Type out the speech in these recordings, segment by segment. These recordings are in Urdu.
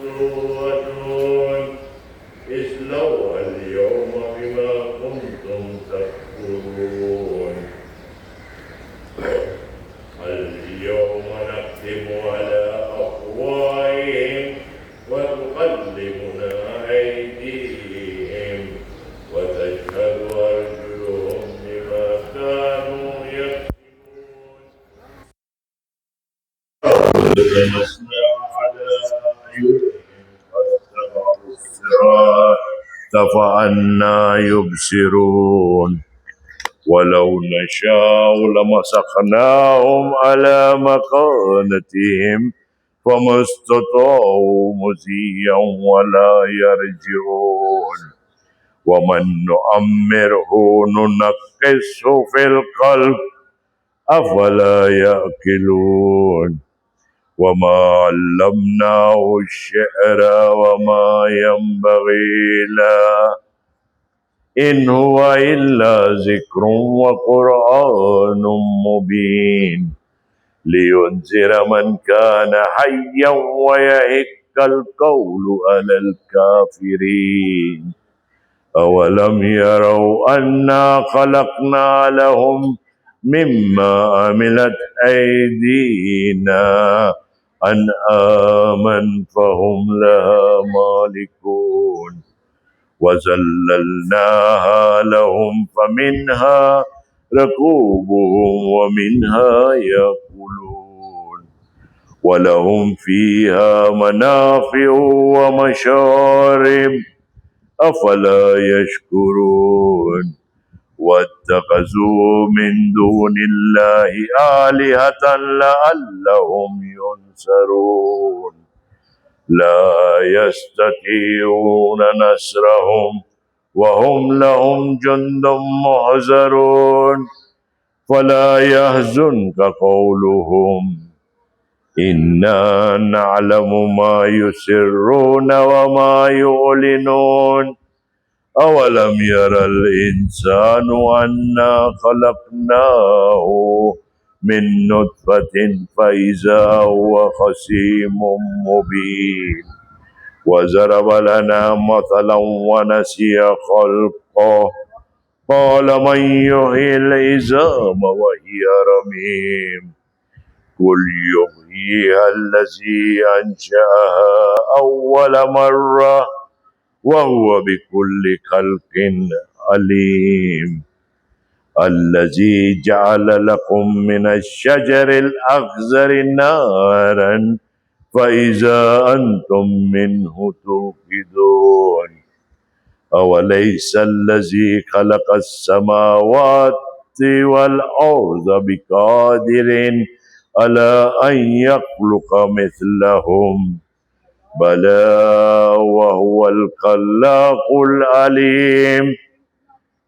توعدون اصلوها اليوم بما كنتم تكفرون اليوم نختم على أفواههم وتكلمنا أيديهم وتشهد أرجلهم بما كانوا يكسبون لمسنا على أعينهم فاتبعوا الصراط فأنى يبصرون ولو نشاء لمسخناهم على مكانتهم فما استطاعوا مضيا ولا يرجعون ومن نؤمره ننقصه في الخلق أفلا يأكلون وما علمناه الشعر وما ينبغي له إن هو إلا ذكر وقرآن مبين لينذر من كان حيا ويحق القول على الكافرين أولم يروا أنا خلقنا لهم مما عملت أيدينا أنعاما فهم لها مالكون وذللناها لهم فمنها ركوبهم ومنها يأكلون ولهم فيها منافع ومشارب أفلا يشكرون واتخذوا من دون الله آلهة لعلهم ينصرون لا يستطيعون نصرهم وهم لهم جند محضرون فلا يحزنك قولهم إنا نعلم ما يسرون وما يعلنون أولم ير الإنسان أنا خلقناه من نطفة فإذا هو خصيم مبين وضرب لنا مثلا ونسي خلقه قال من يحيي العظام وهي رميم قل يحييها الذي أنشأها أول مرة وهو بكل خلق عليم الذي جعل لكم من الشجر الأخضر نارا فإذا أنتم منه توقدون أوليس الذي خلق السماوات والأرض بقادر على أن يخلق مثلهم بلى وهو الخلاق العليم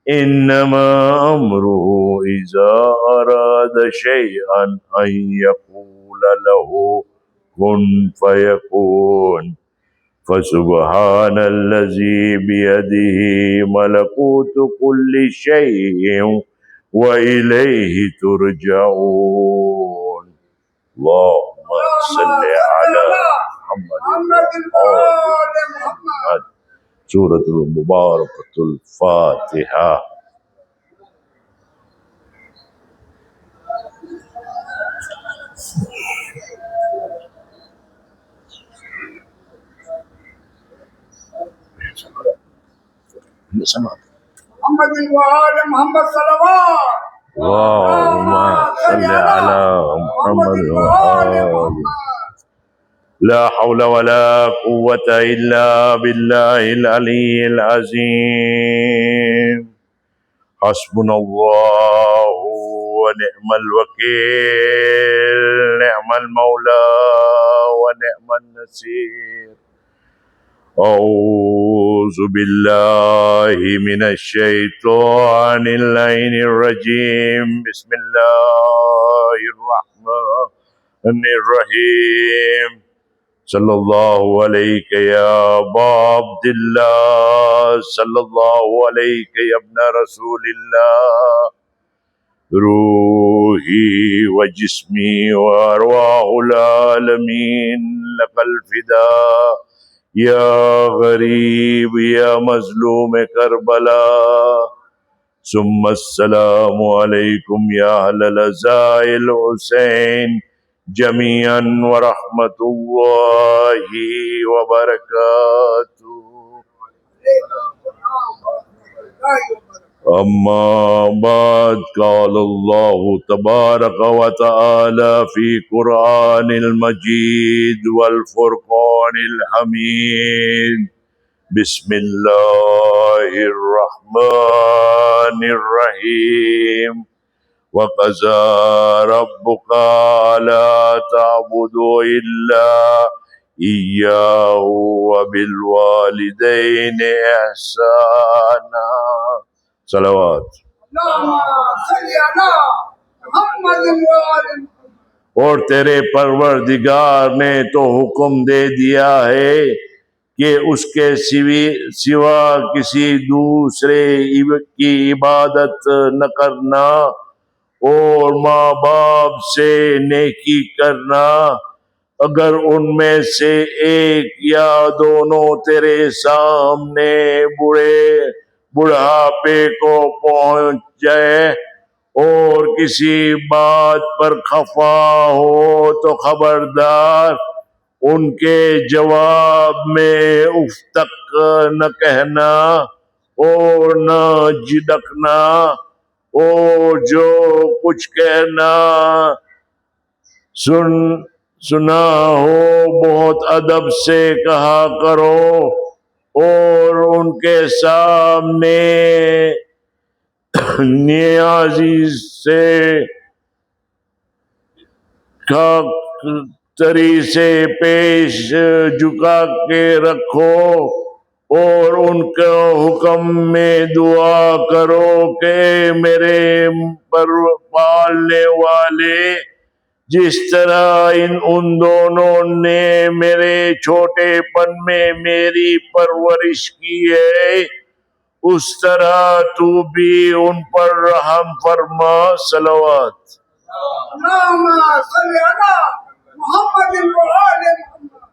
إنما أمره إذا أراد شيئا أن يقول له كن فيكون فسبحان الذي بيده ملكوت كل شيء وإليه ترجعون اللهم صل على محمد وآل محمد سورة المباركة الفاتحة محمد وآل محمد صلوات اللهم صل على محمد وآل محمد لا حول ولا قوة إلا بالله العلي العظيم حسبنا الله ونعم الوكيل نعم المولى ونعم النصير أعوذ بالله من الشيطان اللعين الرجيم بسم الله الرحمن الرحيم صلى الله عليك يا أبا عبد الله صلى الله عليك يا ابن رسول الله روحي وجسمي وأرواح العالمين لك الفداء یا غریب یا مظلوم کربلا، ثم السلام علیکم یا اہل العزاء الحسین جمیعا ورحمۃ اللہ وبرکاتہ۔ اما بعد، قال اللہ تبارک وتعالی فی قرآن المجید والفرقان الحمید، بسم اللہ الرحمن الرحیم، وَقَضَىٰ رَبُّكَ أَلَّا تَعْبُدُوا إِلَّا إِيَّاهُ وَبِالْوَالِدَيْنِ إِحْسَانًا۔ صلوات۔ اللهم صل على محمد وآل محمد۔ اور تیرے پروردگار نے تو حکم دے دیا ہے کہ اس کے سوا کسی دوسرے کی عبادت نہ کرنا، اور ماں باپ سے نیکی کرنا، اگر ان میں سے ایک یا دونوں تیرے سامنے بڑھاپے کو پہنچ جائے اور کسی بات پر خفا ہو تو خبردار ان کے جواب میں اف تک نہ کہنا اور نہ جھڑکنا، اور جو کچھ کہنا سنا ہو بہت ادب سے کہا کرو، اور ان کے سامنے نیازی سے خاکتری سے پیش جھکا کے رکھو، اور ان کو حکم میں دعا کرو کہ میرے پالنے والے، جس طرح ان دونوں نے میرے چھوٹے پن میں میری پرورش کی ہے، اس طرح تو بھی ان پر رحم فرما۔ صلوات۔ اللهم صل على محمد وآل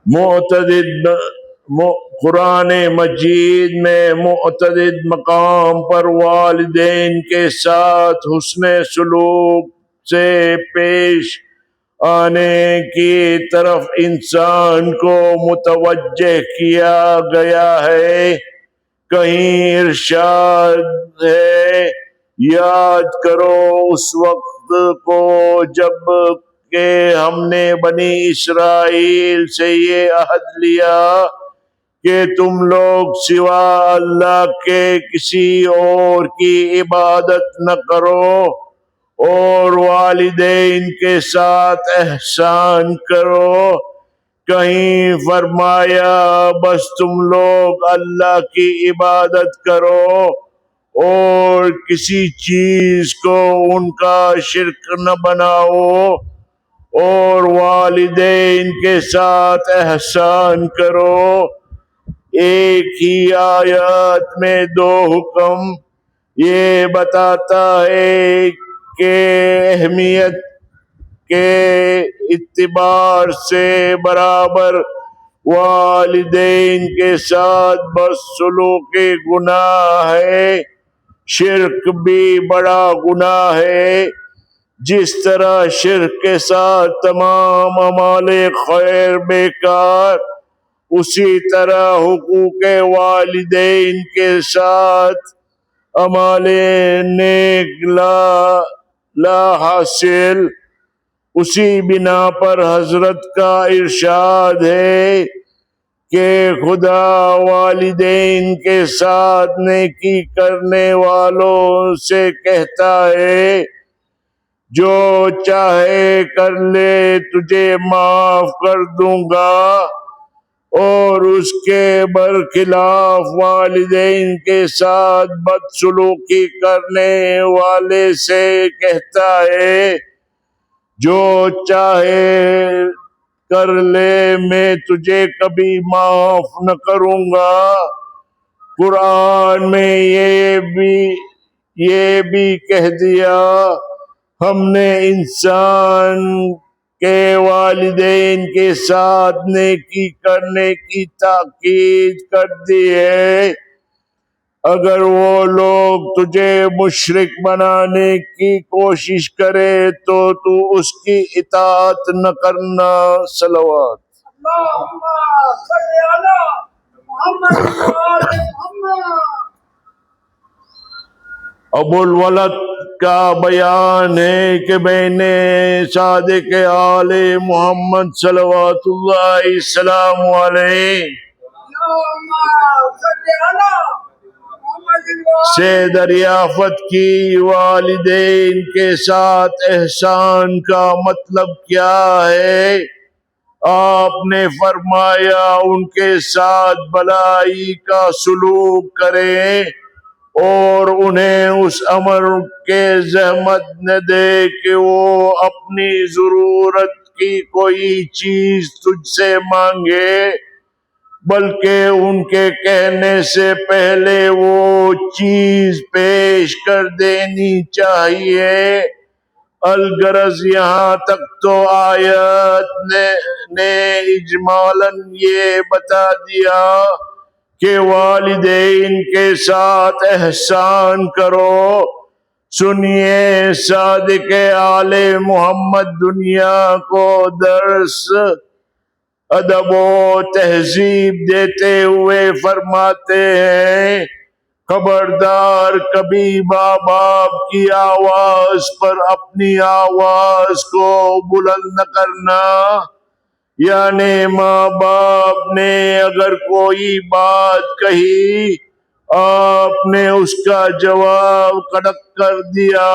محمد۔ قرآن مجید میں متعدد مقام پر والدین کے ساتھ حسن سلوک سے پیش آنے کی طرف انسان کو متوجہ کیا گیا ہے۔ کہیں ارشاد ہے، یاد کرو اس وقت کو جب کہ ہم نے بنی اسرائیل سے یہ عہد لیا کہ تم لوگ سوا اللہ کے کسی اور کی عبادت نہ کرو، اور والدین کے ساتھ احسان کرو۔ کہیں فرمایا بس تم لوگ اللہ کی عبادت کرو اور کسی چیز کو ان کا شرک نہ بناؤ، اور والدین کے ساتھ احسان کرو۔ ایک ہی آیات میں دو حکم یہ بتاتا ہے کہ اہمیت کے اعتبار سے برابر والدین کے ساتھ بدسلوکی گناہ ہے، شرک بھی بڑا گناہ ہے۔ جس طرح شرک کے ساتھ تمام اعمال خیر بیکار، اسی طرح حقوق والدین کے ساتھ اعمال نیک لا حاصل۔ اسی بنا پر حضرت کا ارشاد ہے کہ خدا والدین کے ساتھ نیکی کرنے والوں سے کہتا ہے، جو چاہے کر لے تجھے معاف کر دوں گا، اور اس کے برخلاف والدین کے ساتھ بدسلوکی کرنے والے سے کہتا ہے، جو چاہے کر لے میں تجھے کبھی معاف نہ کروں گا۔ قرآن میں یہ بھی کہہ دیا، ہم نے انسان کہ والدین کے ساتھ نیکی کرنے کی تاکید کر دی ہے۔ اگر وہ لوگ تجھے مشرک بنانے کی کوشش کرے تو تو اس کی اطاعت نہ کرنا۔ صلوات۔ اللهم صل على محمد وآل محمد۔ ابو الولد کا بیان ہے کہ میں نے صادق آل محمد صلوات اللہ السلام علیہ اللهم صل على محمد وآل سے دریافت کی والدین کے ساتھ احسان کا مطلب کیا ہے؟ آپ نے فرمایا ان کے ساتھ بھلائی کا سلوک کریں اور انہیں اس امر کے زحمت نہ دے کہ وہ اپنی ضرورت کی کوئی چیز تجھ سے مانگے، بلکہ ان کے کہنے سے پہلے وہ چیز پیش کر دینی چاہیے۔ الغرض یہاں تک تو آیت نے اجمالاً یہ بتا دیا کہ والدین کے ساتھ احسان کرو۔ سنیے صادق آل محمد دنیا کو درس ادب و تہذیب دیتے ہوئے فرماتے ہیں، خبردار کبھی ماں باپ کی آواز پر اپنی آواز کو بلند نہ کرنا، یعنی ماں باپ نے اگر کوئی بات کہی آپ نے اس کا جواب کڑک کر دیا،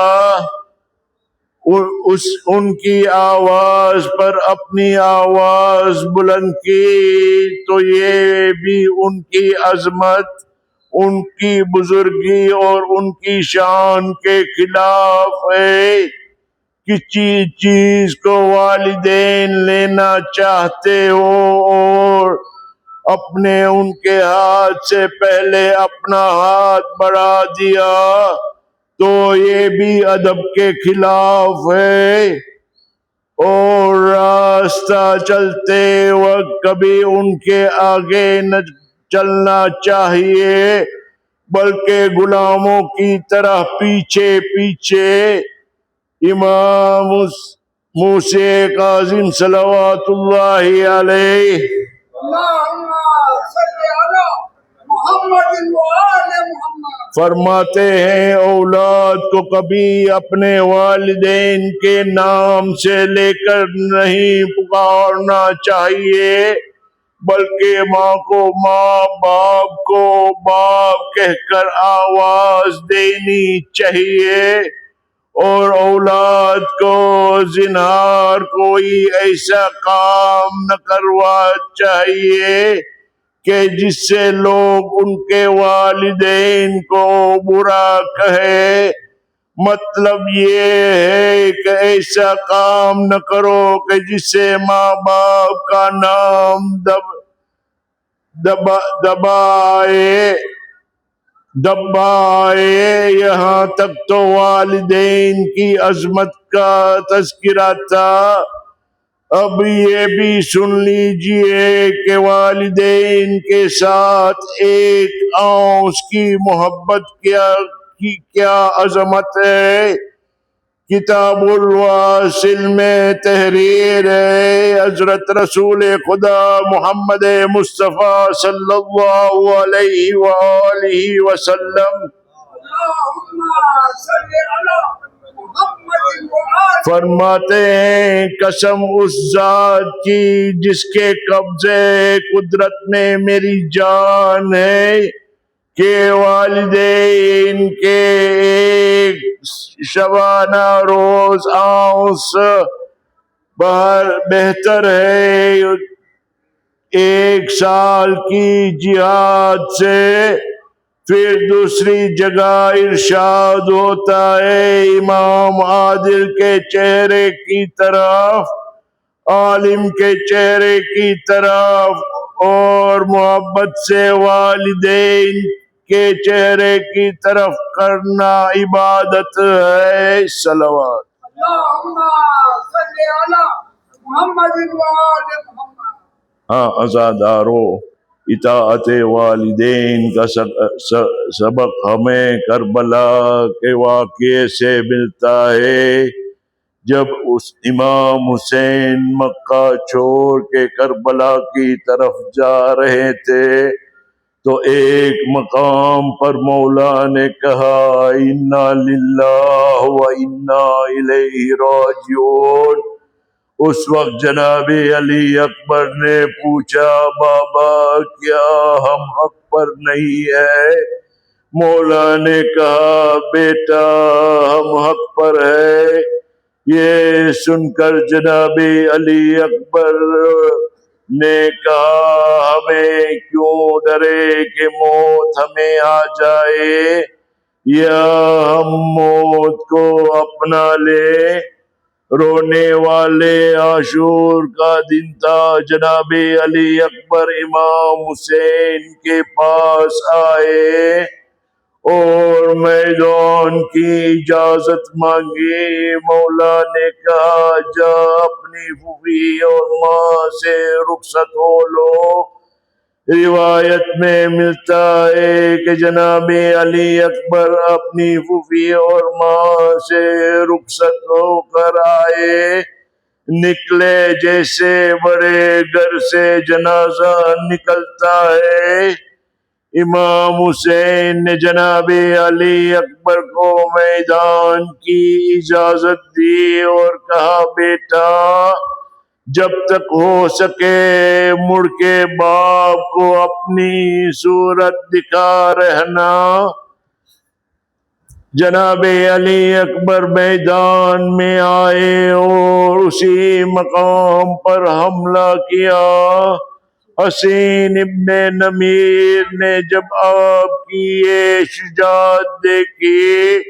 ان کی آواز پر اپنی آواز بلند کی تو یہ بھی ان کی عظمت، ان کی بزرگی اور ان کی شان کے خلاف ہے۔ کسی چیز کو والدین لینا چاہتے ہو اور اپنے ان کے ہاتھ سے پہلے اپنا ہاتھ بڑھا دیا تو یہ بھی ادب کے خلاف ہے، اور راستہ چلتے وقت کبھی ان کے آگے نہ چلنا چاہیے بلکہ غلاموں کی طرح پیچھے پیچھے۔ امام موسیٰ کاظم صلوات اللہ علیہ اللهم صل على محمد وآل محمد فرماتے ہیں، اولاد کو کبھی اپنے والدین کے نام سے لے کر نہیں پکارنا چاہیے بلکہ ماں کو ماں، باپ کو باپ کہہ کر آواز دینی چاہیے، اور اولاد کو زنہار کوئی ایسا کام نہ کروا چاہیے کہ جس سے لوگ ان کے والدین کو برا کہے۔ مطلب یہ ہے کہ ایسا کام نہ کرو کہ جس سے ماں باپ کا نام دبائے۔ یہاں تک تو والدین کی عظمت کا تذکرہ تھا، اب یہ بھی سن لیجئے کہ والدین کے ساتھ ایک اونس کی محبت کی کیا عظمت ہے۔ کتاب الواصل میں تحریر ہے حضرت رسول خدا محمد مصطفیٰ صلی اللہ علیہ وآلہ وسلم اللهم صل على محمد وآل فرماتے ہیں، قسم اس ذات کی جس کے قبضے قدرت میں میری جان ہے کہ والدین کے ایک شبانہ روز آؤس بہتر ہے ایک سال کی جہاد سے۔ پھر دوسری جگہ ارشاد ہوتا ہے، امام عادل کے چہرے کی طرف، عالم کے چہرے کی طرف اور محبت سے والدین کے چہرے کی طرف کرنا عبادت ہے۔ صلوات۔ اللهم صل على محمد وآل محمد. ہاں عزادارو، اطاعت والدین کا سبق ہمیں کربلا کے واقعے سے ملتا ہے۔ جب اس امام حسین مکہ چھوڑ کے کربلا کی طرف جا رہے تھے تو ایک مقام پر مولا نے کہا انا للہ و انا الیہ راجعون۔ اس وقت جناب علی اکبر نے پوچھا بابا کیا ہم حق پر نہیں ہے؟ مولا نے کہا بیٹا ہم حق پر ہے۔ یہ سن کر جناب علی اکبر نے کہا ہمیں کیوں ڈرے کہ موت ہمیں آ جائے یا ہم موت کو اپنا لے۔ رونے والے عاشور کا دن تھا۔ جناب علی اکبر امام حسین کے پاس آئے اور میدان کی اجازت مانگی۔ مولا نے کہا جا اپنی پھوپھی اور ماں سے رخصت ہو لو۔ روایت میں ملتا ہے کہ جناب علی اکبر اپنی پھوپھی اور ماں سے رخصت ہو کر آئے، نکلے جیسے بڑے گھر سے جنازہ نکلتا ہے۔ امام حسین نے جناب علی اکبر کو میدان کی اجازت دی اور کہا بیٹا جب تک ہو سکے مڑ کے باپ کو اپنی صورت دکھا رہنا۔ جناب علی اکبر میدان میں آئے اور اسی مقام پر حملہ کیا۔ حسین ابن نمیر نے جب آپ کی یہ شجاعت دیکھی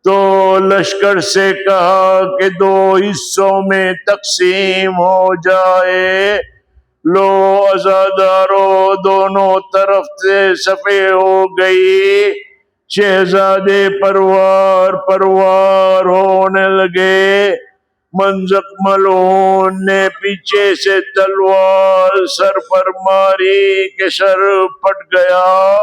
تو لشکر سے کہا کہ دو حصوں میں تقسیم ہو جائے۔ لو عزادارو دونوں طرف سے صفیں ہو گئی۔ شہزادے پروار ہونے لگے۔ منزق ملعون نے پیچھے سے تلوار سر پر ماری کہ سر پھٹ گیا۔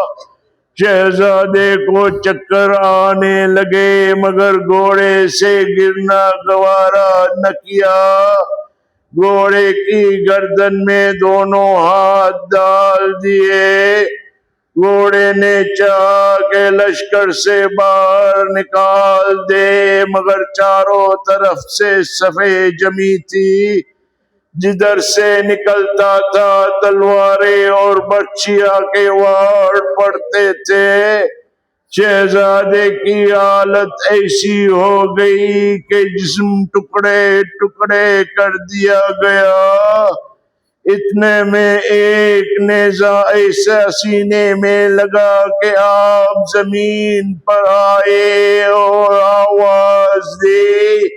شہزادے کو چکر آنے لگے مگر گھوڑے سے گرنا گوارا نہ کیا۔ گھوڑے کی گردن میں دونوں ہاتھ ڈال دیے۔ گھوڑے نے چاہا کہ لشکر سے باہر نکال دے مگر چاروں طرف سے صفیں جمی تھی۔ جدھر سے نکلتا تھا تلواریں اور برچھیاں کے وار پڑتے تھے۔ شہزادے کی حالت ایسی ہو گئی کہ جسم ٹکڑے ٹکڑے کر دیا گیا۔ اتنے میں ایک نیزہ ایسا سینے میں لگا کہ آپ زمین پر آئے اور آواز دی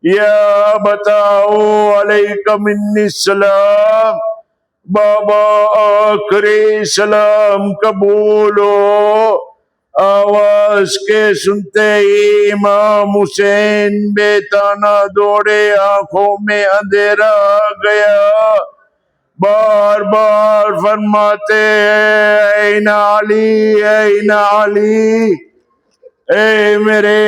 یا بتاؤ علیکم منی السلام۔ بابا آخری سلام قبول ہو۔ آواز کے سنتے ہی امام حسین بے تانا دوڑے، آنکھوں میں اندھیرا آ گیا۔ بار بار فرماتے این علی این علی، اے میرے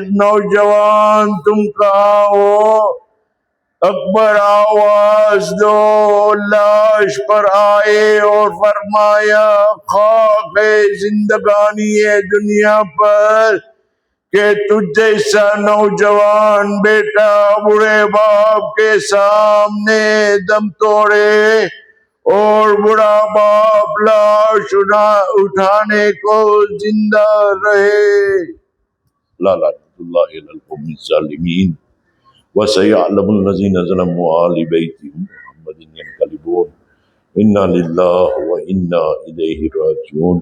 نوجوان تم کہاں ہو؟ اکبر آواز دو۔ لاش پر آئے اور فرمایا خاک ہے زندگانی دنیا پر کہ تجھ جیسا نوجوان بیٹا بوڑھے باپ کے سامنے دم توڑے اور بوڑھا باپ لاش اٹھانے کو زندہ رہے۔ لا لعنت اللہ علی القوم الظالمین وسيعلم الذين ظلموا آل بیت محمد ينقلبون انا للہ وانا الیہ راجعون۔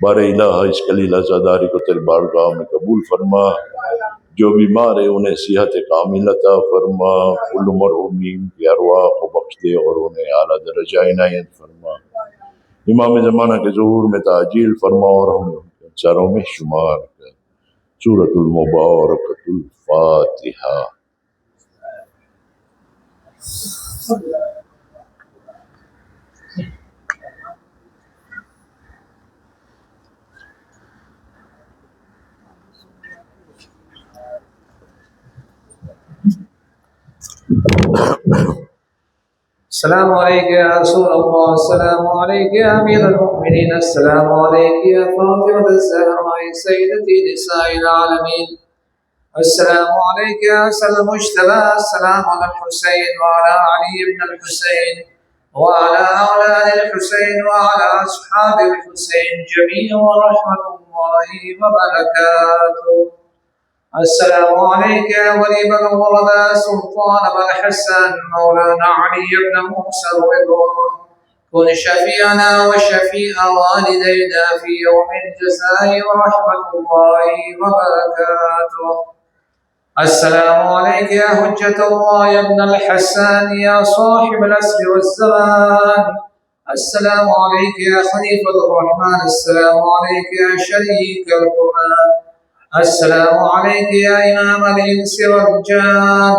بار الہ اس کلیل عزاداری کو تیرے بارگاہ میں قبول فرما۔ جو بیمار ہے انہیں صحت کامل عطا فرما۔ کل مرحومین کی ارواح کو بخش دے اور انہیں اعلیٰ درجہ عنایت فرما۔ امام زمانہ کے ظہور میں تعجیل فرما اور ہمیں ان کے انصاروں میں شمار کر۔ سورۃ المبارکۃ الفاتحہ۔ السلام عليك يا رسول الله، السلام عليك يا أمير المؤمنين، السلام عليك يا فاطمة الزهراء سيدتي نساء العالمين، السلام عليك يا أسد المجتبى، السلام على الحسين وعلى علي بن الحسين وعلى أولاد الحسين وعلى أصحاب الحسين جميعا ورحمة الله وبركاته. السلام عليك يا ولي بن ولد سلطان بن حسن مولانا علي بن موسى الرضا، كن شفيعنا وشفيع والدينا في يوم الجزاء ورحمة الله وبركاته. السلام عليك يا حجة الله يا ابن الحسن يا صاحب العصر والزمان، السلام عليك يا خليفة الرحمن، السلام عليك يا شريك القرآن، السلام عليك يا إمام الإنس والجان،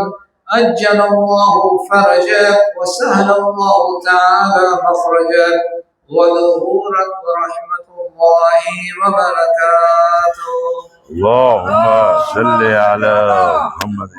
أجل الله فرجك وسهل الله تعالى مخرجك وظهورك ورحمة الله وبركاته. اللهم صل على محمد.